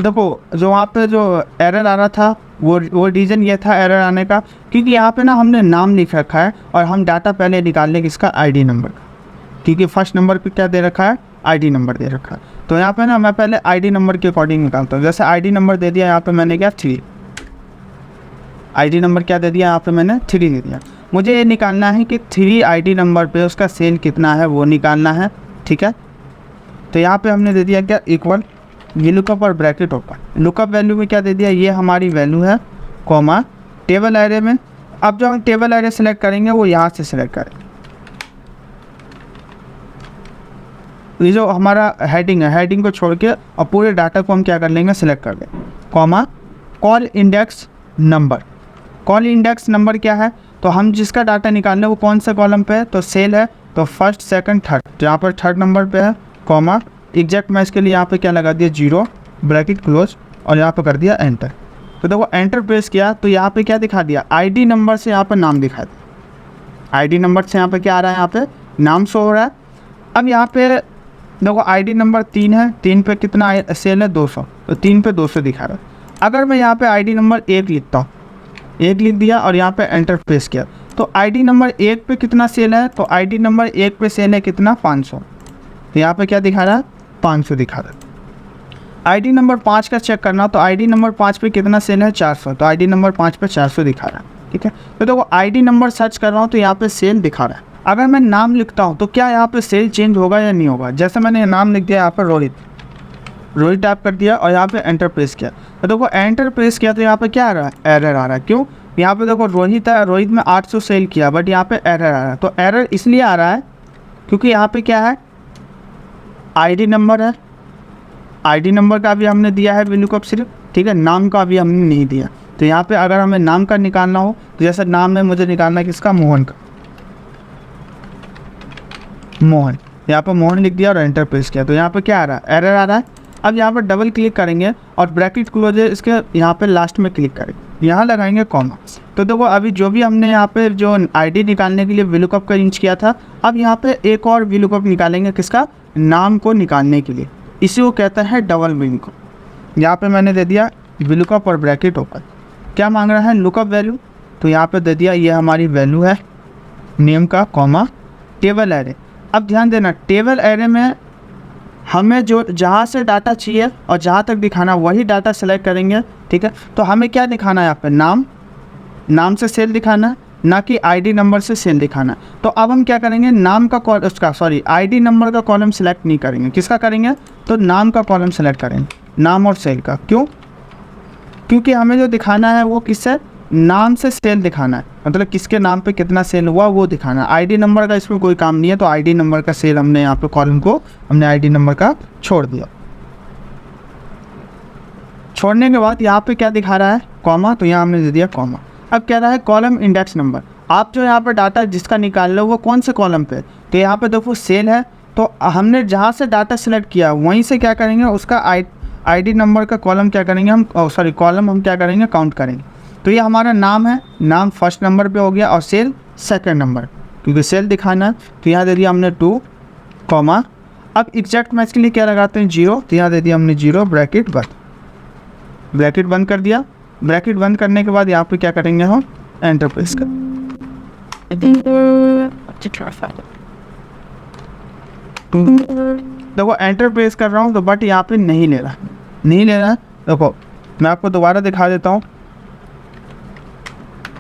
देखो जो वहाँ पे जो एरर आ रहा था वो रीज़न ये था एरर आने का, क्योंकि यहाँ पे ना हमने नाम लिख रखा है और हम डाटा पहले निकाल लें किसका, आईडी नंबर का, क्योंकि फर्स्ट नंबर पे क्या दे रखा है, आईडी नंबर दे रखा है। तो यहाँ पे ना मैं पहले आईडी नंबर के अकॉर्डिंग निकालता हूँ। जैसे आईडी नंबर दे दिया यहाँ पे मैंने क्या 3, आईडी नंबर क्या दे दिया यहाँ पे मैंने 3 दे दिया। मुझे ये निकालना है कि 3 आईडी नंबर पे उसका सेल कितना है वो निकालना है, ठीक है। तो यहाँ पे हमने दे दिया क्या, इक्वल VLOOKUP और ब्रैकेट ओपन। लुकअप वैल्यू में क्या दे दिया, ये हमारी वैल्यू है, कॉमा टेबल एरे में। अब जो हम टेबल एरे सेलेक्ट करेंगे वो यहाँ से सिलेक्ट करेंगे, ये जो हमारा हेडिंग है, हेडिंग को छोड़ के और पूरे डाटा को हम क्या कर लेंगे, सिलेक्ट कर लेंगे, comma call index number. Call index number क्या है, तो हम जिसका डाटा निकालना है वो कौन सा कॉलम पे है, तो सेल है, तो फर्स्ट सेकंड थर्ड, तो यहाँ पर थर्ड नंबर पे है, कॉमा एग्जैक्ट मैच के लिए यहाँ पे क्या लगा दिया 0 ब्रैकेट क्लोज और यहाँ पे कर दिया एंटर। तो देखो एंटर प्रेस किया तो यहाँ पे क्या दिखा दिया, आईडी नंबर से यहाँ पर नाम दिखा दिया, आईडी नंबर से यहाँ पे क्या आ रहा है, यहाँ पे नाम शो हो रहा है। अब यहाँ पे देखो आईडी नंबर 3 है, 3 पे कितना सेल है 200, तो 3 पे 200 दिखा रहा है। अगर मैं यहाँ पे आईडी नंबर 1 लिखता हूँ, 1 लिख दिया और यहाँ पे एंटर प्रेस किया, तो आईडी नंबर 1 पे कितना सेल है, तो आईडी नंबर 1 पे सेल है कितना 500, तो यहाँ पे क्या दिखा रहा है 500 दिखा रहा है। आईडी नंबर 5 का चेक करना, तो आईडी नंबर 5 पे कितना सेल है 400, तो आईडी नंबर 5 पे 400 दिखा रहा है, ठीक है। तो देखो आईडी नंबर सर्च कर रहा हूँ तो यहाँ पे सेल दिखा रहा है। अगर मैं नाम लिखता हूँ तो क्या यहाँ पे सेल चेंज होगा या नहीं होगा, जैसे मैंने नाम लिख दिया यहाँ पर रोहित टाइप कर दिया और यहाँ पे एंटर प्रेस किया, तो देखो एंटर प्रेस किया तो यहाँ पे क्या आ रहा है, एरर आ रहा है। क्यों, यहाँ पे देखो रोहित है, रोहित में 800 सेल किया बट यहाँ पे एरर आ रहा है। तो एरर इसलिए आ रहा है क्योंकि यहाँ पे क्या है, आईडी नंबर है, आईडी नंबर का भी हमने दिया है VLOOKUP सिर्फ, ठीक है, नाम का भी हमने नहीं दिया। तो यहाँ पे अगर हमें नाम का निकालना हो तो जैसे नाम है मुझे निकालना है किसका, मोहन का, मोहन, यहाँ पर मोहन लिख दिया और एंटर प्रेस किया, तो यहाँ पे क्या आ रहा है, एरर आ रहा है। अब यहाँ पर डबल क्लिक करेंगे और ब्रैकेट क्लोज है इसके यहाँ पे लास्ट में क्लिक करेंगे, यहाँ लगाएंगे कॉमा। तो देखो अभी जो भी हमने यहाँ पे जो आईडी निकालने के लिए VLOOKUP का यूज किया था, अब यहाँ पे एक और VLOOKUP निकालेंगे किसका, नाम को निकालने के लिए, इसी को कहता है डबल VLOOKUP। यहाँ पे मैंने दे दिया VLOOKUP और ब्रैकेट ओपन। क्या मांग रहा है, लुकअप वैल्यू, तो यहाँ पे दे दिया ये हमारी वैल्यू है नेम का, कॉमा टेबल एरे। अब ध्यान देना टेबल एरे में हमें जो जहाँ से डाटा चाहिए और जहाँ तक दिखाना वही डाटा सेलेक्ट करेंगे, ठीक है। तो हमें क्या दिखाना है यहाँ पे, नाम से सेल दिखाना है, ना कि आईडी नंबर से सेल दिखाना है। तो अब हम क्या करेंगे, नाम का आईडी नंबर का कॉलम सेलेक्ट नहीं करेंगे, किसका करेंगे, तो नाम का कॉलम सेलेक्ट करेंगे, नाम और सेल का। क्यों, क्योंकि हमें जो दिखाना है वो किससे, नाम से सेल दिखाना है, मतलब किसके नाम पे कितना सेल हुआ वो दिखाना है। आईडी नंबर का इसमें कोई काम नहीं है, तो आईडी नंबर का सेल हमने यहाँ पे कॉलम को हमने आईडी नंबर का छोड़ दिया। छोड़ने के बाद यहाँ पे क्या दिखा रहा है, कॉमा, तो यहाँ हमने दे दिया कॉमा। अब कह रहा है कॉलम इंडेक्स नंबर, आप जो यहाँ पर डाटा जिसका निकाल रहे हो वो कौन से कॉलम पे, तो यहाँ पे देखो सेल है, तो हमने जहाँ से डाटा सेलेक्ट किया वहीं से क्या करेंगे, उसका आईडी नंबर का कॉलम क्या करेंगे हम, कॉलम हम क्या करेंगे, काउंट करेंगे। तो ये हमारा नाम है, नाम फर्स्ट नंबर पे हो गया और सेल सेकंड नंबर, क्योंकि सेल दिखाना है, तो यहाँ दे दिया हमने 2, कॉमा। अब एग्जैक्ट मैच के लिए क्या लगाते हैं 0, तो यहाँ दे दिया हमने 0 ब्रैकेट बंद, ब्रैकेट बंद कर दिया। ब्रैकेट बंद करने के बाद यहाँ पे क्या करेंगे हम, एंटर प्रेस कर, देखो एंटर प्रेस कर रहा हूँ तो बट यहाँ पे नहीं ले रहा। देखो मैं आपको दोबारा दिखा देता हूँ,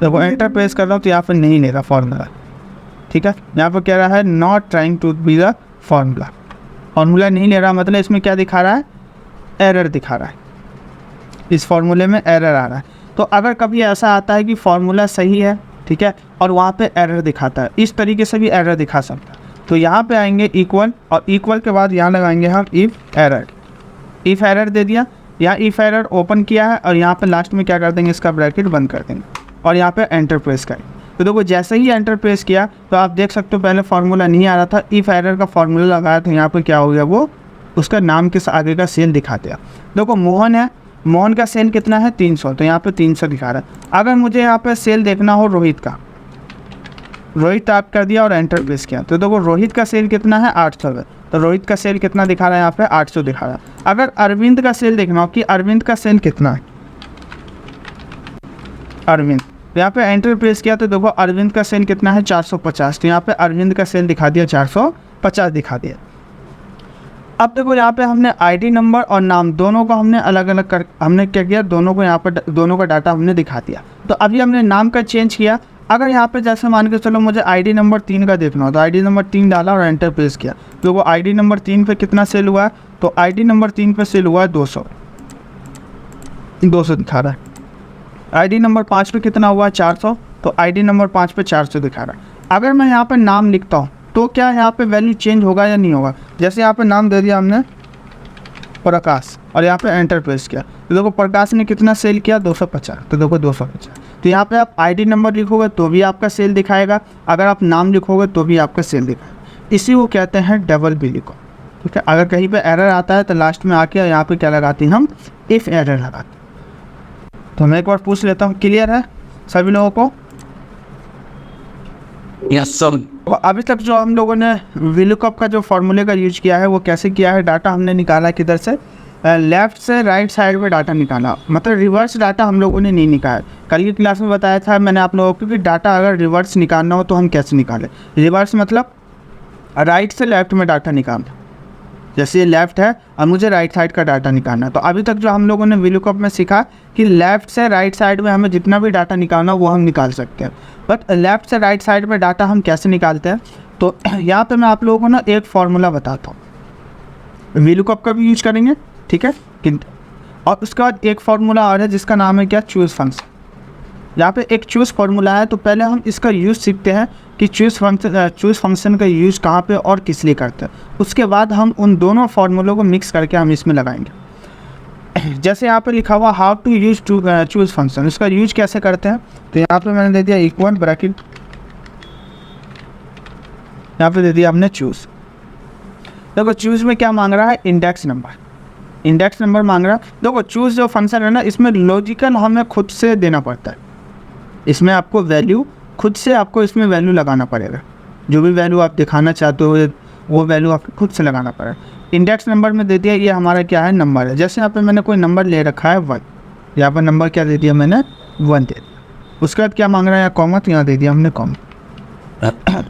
देखो एंटर प्रेस कर रहा हूँ तो यहाँ पे नहीं ले रहा फॉर्मूला, ठीक है। यहाँ पर कह रहा है not trying to be the formula नहीं ले रहा, मतलब इसमें क्या दिखा रहा है, एरर दिखा रहा है, इस फार्मूले में एरर आ रहा है। तो अगर कभी ऐसा आता है कि फार्मूला सही है, ठीक है, और वहाँ पे एरर दिखाता है, इस तरीके से भी एरर दिखा सकता है। तो यहाँ पे आएंगे इक्वल, और इक्वल के बाद यहाँ लगाएंगे हम इफ़ एरर। इफ़ एरर दे दिया, यहाँ इफ़ एरर ओपन किया है, और यहाँ पे लास्ट में क्या कर देंगे, इसका ब्रैकेट बंद कर देंगे, और यहाँ पे एंटर प्रेस करेंगे। तो देखो जैसे ही एंटर प्रेस किया तो आप देख सकते हो पहले फार्मूला नहीं आ रहा था, इफ़ एरर का फार्मूला लगाया तो यहाँ पे क्या हो गया, वो उसका नाम के आगे का सेल दिखा दिया। देखो मोहन है, मोहन का सेल कितना है 300, तो यहाँ पे 300 दिखा रहा है। अगर मुझे यहाँ पे सेल देखना हो रोहित का, रोहित टाइप कर दिया और एंटर प्रेस किया, तो देखो रोहित का सेल कितना है 800 है, तो रोहित का सेल कितना दिखा रहा है यहाँ पे 800 दिखा रहा है। अगर अरविंद का सेल देखना हो कि अरविंद का सेल कितना है, अरविंद, तो यहाँ पे एंटर प्रेस किया तो देखो अरविंद का सेल कितना है 450, तो यहाँ पे अरविंद का सेल दिखा दिया 450 दिखा दिया। अब देखो यहाँ पे हमने आईडी नंबर और नाम दोनों को हमने अलग अलग कर, हमने क्या किया, दोनों को यहाँ पर दोनों का डाटा हमने दिखा दिया। तो अभी हमने नाम का चेंज किया। अगर यहाँ पे जैसे मान के चलो मुझे आईडी नंबर 3 का देखना हो, तो आईडी नंबर 3 डाला और एंटर प्रेस किया, तो वो आईडी नंबर 3 पे कितना सेल हुआ है, तो आईडी नंबर 3 पे सेल हुआ है 200 दिखा रहा है। आईडी नंबर 5 पे कितना हुआ है 400, तो आईडी नंबर 5 पे 400 दिखा रहा है। अगर मैं यहाँ पे नाम लिखता हूँ तो क्या यहाँ पे वैल्यू चेंज होगा या नहीं होगा। जैसे यहाँ पे नाम दे दिया हमने प्रकाश, और यहाँ पे एंटर प्रेस किया, तो देखो प्रकाश ने कितना सेल किया 250, तो देखो 250। तो यहाँ पे आप आईडी नंबर लिखोगे तो भी आपका सेल दिखाएगा, अगर आप नाम लिखोगे तो भी आपका सेल दिखाएगा। इसी को कहते हैं डबल बिलिंग। ठीक है, अगर कहीं पे एरर आता है तो लास्ट में आके यहाँ पे क्या लगाते हैं हम, इफ़ एरर लगाते हैं। तो मैं एक बार पूछ लेता हूँ, क्लियर है सभी लोगों को? Yes sir. अभी तक जो हम लोगों ने VLOOKUP का जो फॉर्मूले का यूज किया है वो कैसे किया है, डाटा हमने निकाला किधर से, लेफ़्ट से राइट साइड में डाटा निकाला, मतलब रिवर्स डाटा हम लोगों ने नहीं निकाला। कल की क्लास में बताया था मैंने आप लोगों को कि डाटा अगर रिवर्स निकालना हो तो हम कैसे निकालें। रिवर्स मतलब राइट से लेफ़्ट में डाटा निकालना, जैसे ये लेफ़्ट है और मुझे राइट साइड का डाटा निकालना है। तो अभी तक जो हम लोगों ने VLOOKUP में सीखा कि लेफ़्ट से राइट साइड में हमें जितना भी डाटा निकालना हो वो हम निकाल सकते हैं, बट लेफ़्ट से राइट साइड में डाटा हम कैसे निकालते हैं। तो यहाँ पे मैं आप लोगों को ना एक फार्मूला बताता हूँ, VLOOKUP का भी यूज करेंगे, ठीक है, और उसके बाद एक फार्मूला और है जिसका नाम है क्या, चूज़ फंक्शन। यहाँ पे एक चूज़ फार्मूला है, तो पहले हम इसका यूज़ सीखते हैं कि चूज़ फंक्शन का यूज़ कहाँ पे और किस लिए करते हैं। उसके बाद हम उन दोनों फार्मूलों को मिक्स करके हम इसमें लगाएंगे। जैसे यहाँ पे लिखा हुआ how to use choose function, उसका यूज कैसे करते हैं, तो यहाँ पे मैंने दे दिया इक्वल ब्रैकेट, यहाँ पे दे दिया हमने चूज़। देखो चूज़ में क्या मांग रहा है, इंडेक्स नंबर, इंडेक्स नंबर मांग रहा है। देखो चूज़ जो फंक्शन है ना, इसमें लॉजिकल हमें खुद से देना पड़ता है, इसमें आपको वैल्यू खुद से आपको इसमें वैल्यू लगाना पड़ेगा, जो भी वैल्यू आप दिखाना चाहते हो वो वैल्यू आपको खुद से लगाना पड़ेगा। इंडेक्स नंबर में दे दिया, ये हमारा क्या है, नंबर है। जैसे यहाँ पे मैंने कोई नंबर ले रखा है 1, यहाँ पर नंबर क्या दे दिया मैंने 1 दे दिया। उसके बाद क्या मांग रहा है, यहाँ कॉमा, तो यहाँ दे दिया हमने कॉमा।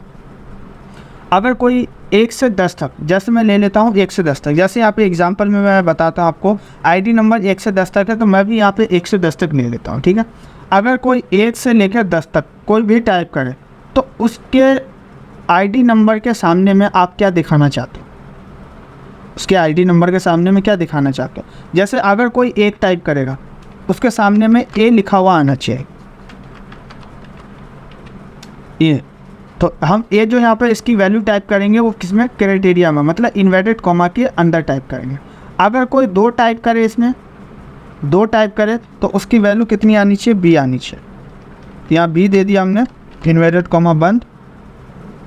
अगर कोई 1 से 10 तक, जैसे मैं ले लेता हूँ 1 से 10 तक, जैसे यहाँ पे एग्जांपल में मैं बताता हूँ आपको, आईडी नंबर 1 से 10 तक है, तो मैं भी यहाँ पे 1 से 10 तक ले लेता हूँ, ठीक है। अगर कोई 1 से लेकर 10 तक कोई भी टाइप करे तो उसके आईडी नंबर के सामने में आप क्या दिखाना चाहते हो, उसके आईडी नंबर के सामने में क्या दिखाना चाहते हो। जैसे अगर कोई 1 टाइप करेगा उसके सामने में A लिखा हुआ आना चाहिए, ये तो हम ए जो यहाँ पर इसकी वैल्यू टाइप करेंगे वो किसमें, क्राइटेरिया में, मतलब इन्वर्टेड कॉमा के अंदर टाइप करेंगे। अगर कोई 2 टाइप करे, इसमें 2 टाइप करे तो उसकी वैल्यू कितनी आनी चाहिए, बी आनी चाहिए। तो यहाँ बी दे दिया हमने, इन्वर्टेड कॉमा बंद,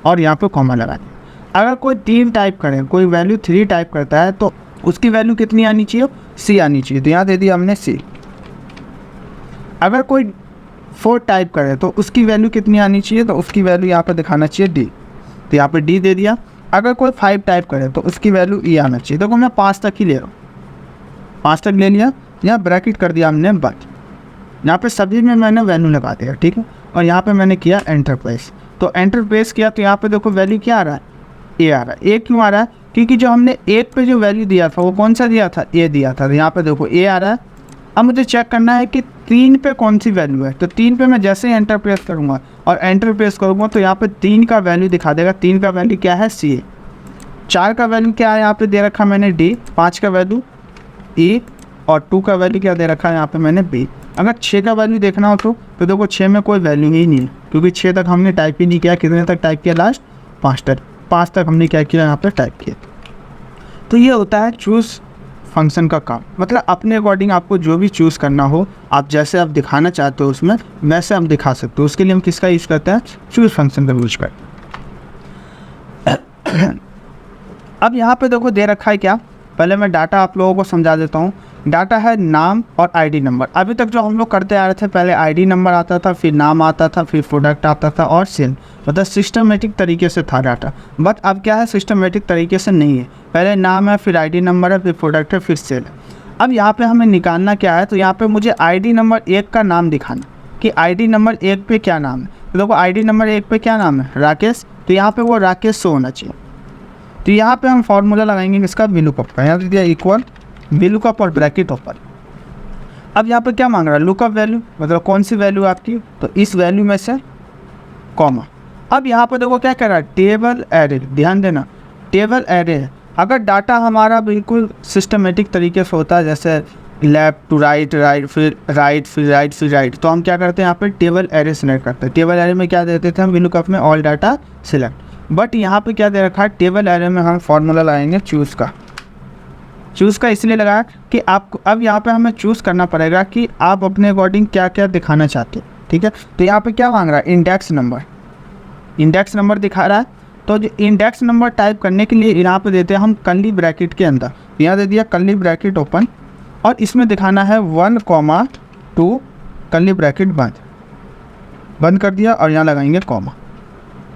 और यहाँ पे कॉमा लगा दिया। अगर कोई 3 टाइप करे, कोई वैल्यू 3 टाइप करता है तो उसकी वैल्यू कितनी आनी चाहिए, सी आनी चाहिए, तो यहाँ दे दिया हमने सी। अगर कोई 4 टाइप करे तो उसकी वैल्यू कितनी आनी चाहिए, तो उसकी वैल्यू यहाँ पर दिखाना चाहिए डी, तो यहाँ पे डी दे दिया। अगर कोई 5 टाइप करे तो उसकी वैल्यू ई आना चाहिए। देखो मैं 5 तक ही ले रहा हूँ, 5 तक ले लिया, यहाँ ब्रैकेट कर दिया हमने बट, यहाँ पे सभी में मैंने वैल्यू लगा दिया, ठीक है। और यहाँ पे मैंने किया एंटर प्रेस, तो एंटर प्रेस किया तो यहाँ पे देखो वैल्यू क्या आ रहा है, ए आ रहा है। ए क्यों आ रहा है, क्योंकि जो हमने 1 पे जो वैल्यू दिया था वो कौन सा दिया था, ए दिया था, तो यहाँ पे देखो ए आ रहा है। अब मुझे चेक करना है कि 3 पे कौन सी वैल्यू है, तो 3 पे मैं जैसे ही एंटर प्रेस करूँगा और एंटर प्रेस करूँगा तो यहाँ पे 3 का वैल्यू दिखा देगा। 3 का वैल्यू क्या है, सी। 4 का वैल्यू क्या है, यहाँ पे दे रखा मैंने डी। 5 का वैल्यू ई, और 2 का वैल्यू क्या दे रखा है यहाँ पे मैंने बी। अगर 6 का वैल्यू देखना हो तो देखो 6 में कोई वैल्यू ही नहीं है, क्योंकि 6 तक हमने टाइप ही नहीं किया। कितने तक टाइप किया, लास्ट 5 तक 5 तक हमने क्या किया यहाँ पे टाइप किया। तो ये होता है चूज़ फंक्शन का काम। मतलब अपने अकॉर्डिंग आपको जो भी चूज़ करना हो, आप जैसे आप दिखाना चाहते हो उसमें वैसे हम दिखा सकते हो। उसके लिए हम किसका यूज़ करते हैं? चूज़ फंक्शन का यूज करते हैं। अब यहाँ पे देखो दे रखा है क्या, पहले मैं डाटा आप लोगों को समझा देता हूँ। डाटा है नाम और आईडी नंबर। अभी तक जो हम लोग करते आ रहे थे, पहले आईडी नंबर आता था, फिर नाम आता था, फिर प्रोडक्ट आता था और सेल, मतलब सिस्टमेटिक तरीके से था डाटा। बट अब क्या है, सिस्टमेटिक तरीके से नहीं है। पहले नाम है, फिर आईडी नंबर है, फिर प्रोडक्ट है, फिर सेल है। अब यहाँ पे हमें निकालना क्या है, तो यहाँ पे मुझे आईडी नंबर 1 का नाम दिखाना कि आईडी नंबर 1 पे क्या नाम है। तो देखो आईडी नंबर 1 पे क्या नाम है? राकेश। तो यहाँ पे वो राकेश शो होना चाहिए। तो यहाँ पे हम फॉर्मूला लगाएंगे इसका VLOOKUP का। यहाँ पे दिया इक्वल VLOOKUP और ब्रैकेट ओपन। अब यहाँ पे क्या मांग रहा है? लुकअप वैल्यू, मतलब कौन सी वैल्यू आपकी, तो इस वैल्यू में से कॉमा। अब यहाँ पे देखो क्या कर रहा है, टेबल एरे। ध्यान देना, टेबल एरे है। अगर डाटा हमारा बिल्कुल सिस्टमेटिक तरीके से होता है, जैसे लेफ्ट टू राइट, राइट फिर राइट, फिर राइट, फिर राइट, तो हम क्या करते हैं यहाँ पे टेबल एरे सेलेक्ट करते हैं। टेबल एरे में क्या देते थे हम? VLOOKUP में ऑल डाटा सिलेक्ट। बट यहाँ पे क्या दे रखा है, टेबल एरे में हम फॉर्मूला लगाएंगे चूज़ का। चूज़ का इसलिए लगाया कि आपको अब यहाँ पे हमें चूज़ करना पड़ेगा कि आप अपने अकॉर्डिंग क्या क्या दिखाना चाहते हैं। ठीक है, तो यहाँ पे क्या मांग रहा है? Index number. इंडेक्स नंबर दिखा रहा है, तो जो इंडेक्स नंबर टाइप करने के लिए यहाँ पे देते हैं हम कर्ली ब्रैकेट के अंदर। यहाँ दे दिया कर्ली ब्रैकेट ओपन, और इसमें दिखाना है 1,2 कर्ली ब्रैकेट बंद कर दिया, और यहाँ लगाएंगे कॉमा।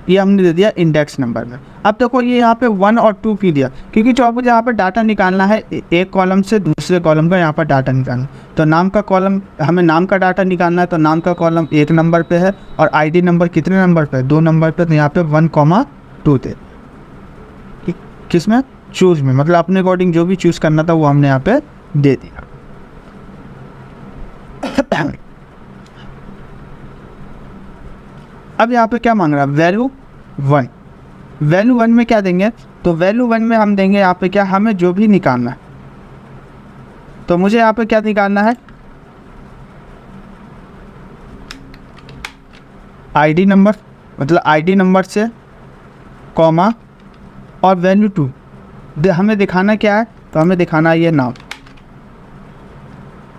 ये हमने दे दिया इंडेक्स नंबर में। अब देखो ये यहाँ पे 1 और 2 की दिया, क्योंकि जो आपको यहाँ पे डाटा निकालना है एक कॉलम से दूसरे कॉलम का यहाँ पर डाटा निकालना। तो नाम का कॉलम, हमें नाम का डाटा निकालना है, तो नाम का कॉलम 1 नंबर पे है, और आईडी नंबर कितने नंबर पे? 2 नंबर पे। तो यहाँ पे 1,2 थे किसमें? चूज़ में। मतलब अपने अकॉर्डिंग जो भी चूज़ करना था वो हमने यहाँ पे दे दिया। अब यहाँ पे क्या मांग रहा है? वैल्यू 1। वैल्यू 1 में क्या देंगे? तो वैल्यू 1 में हम देंगे यहाँ पे क्या, हमें जो भी निकालना है। तो मुझे यहाँ पे क्या निकालना है? आईडी नंबर, मतलब आईडी नंबर से कॉमा और वैल्यू 2। हमें दिखाना क्या है? तो हमें दिखाना है ये नाम।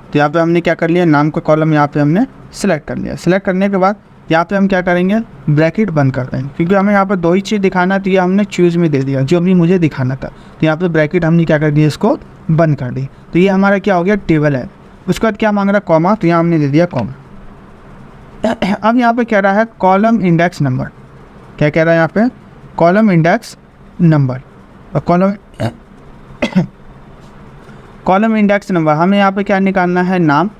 तो यहाँ पे हमने क्या कर लिया, नाम का कॉलम यहाँ पे हमने सिलेक्ट कर लिया। सिलेक्ट करने के बाद यहाँ पे हम क्या करेंगे, ब्रैकेट बंद कर देंगे, क्योंकि हमें यहाँ पर 2 ही चीज़ दिखाना थी, ये हमने चूज़ में दे दिया जो भी मुझे दिखाना था। तो यहाँ पे ब्रैकेट हमने क्या कर दिया, इसको बंद कर दी। तो ये हमारा क्या हो गया, टेबल है। उसके बाद क्या मांग रहा है, कॉमा, तो यहाँ हमने दे दिया कॉमा। अब यहाँ पे कह रहा है कॉलम इंडेक्स नंबर। क्या कह रहा है यहाँ पे, कॉलम इंडेक्स नंबर। और कॉलम इंडेक्स नंबर हमें यहाँ पे क्या निकालना है, नाम।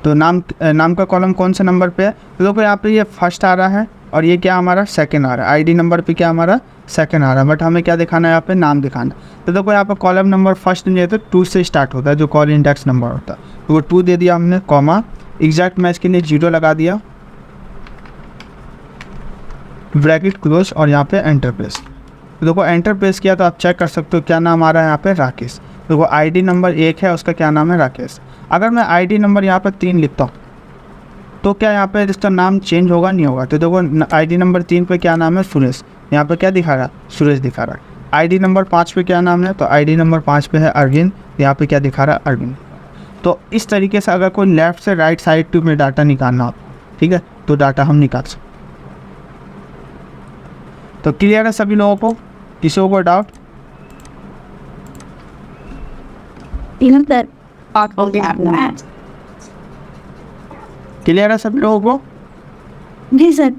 तो नाम का कॉलम कौन से नंबर पे है? तो देखो यहाँ पे ये फर्स्ट आ रहा है, और ये क्या हमारा सेकंड आ रहा है। आईडी नंबर पे क्या हमारा सेकंड आ रहा है, बट हमें क्या दिखाना है यहाँ पे, नाम दिखाना। तो देखो यहाँ पे कॉलम नंबर फर्स्ट नहीं है, तो 2 से स्टार्ट होता है जो कॉल इंडेक्स नंबर होता है। तो वो 2 दे दिया हमने, कॉमा, एग्जैक्ट मैच के लिए 0 लगा दिया, ब्रैकेट क्लोज, और यहाँ पे एंटर प्रेस। तो देखो एंटर प्रेस किया तो आप चेक कर सकते हो क्या नाम आ रहा है यहाँ पे, राकेश। देखो आईडी नंबर 1 है, उसका क्या नाम है, राकेश। अगर मैं आईडी नंबर यहाँ पर 3 लिखता हूँ तो क्या यहाँ पे इसका नाम चेंज होगा? नहीं होगा। तो देखो आईडी नंबर 3 पे क्या नाम है, सुरेश। यहाँ पे क्या दिखा रहा है, सुरेश दिखा रहा है। आईडी नंबर 5 पे क्या नाम है, तो आईडी नंबर 5 पे है अरविंद। यहाँ पे क्या दिखा रहा है, अरविंद। तो इस तरीके से अगर कोई लेफ्ट से राइट साइड टू में डाटा निकालना हो, ठीक है, तो डाटा हम निकाल सकते। तो क्लियर है सभी लोगों को? किसी को डाउट? क्लियर है सभी लोगों को? जी सर।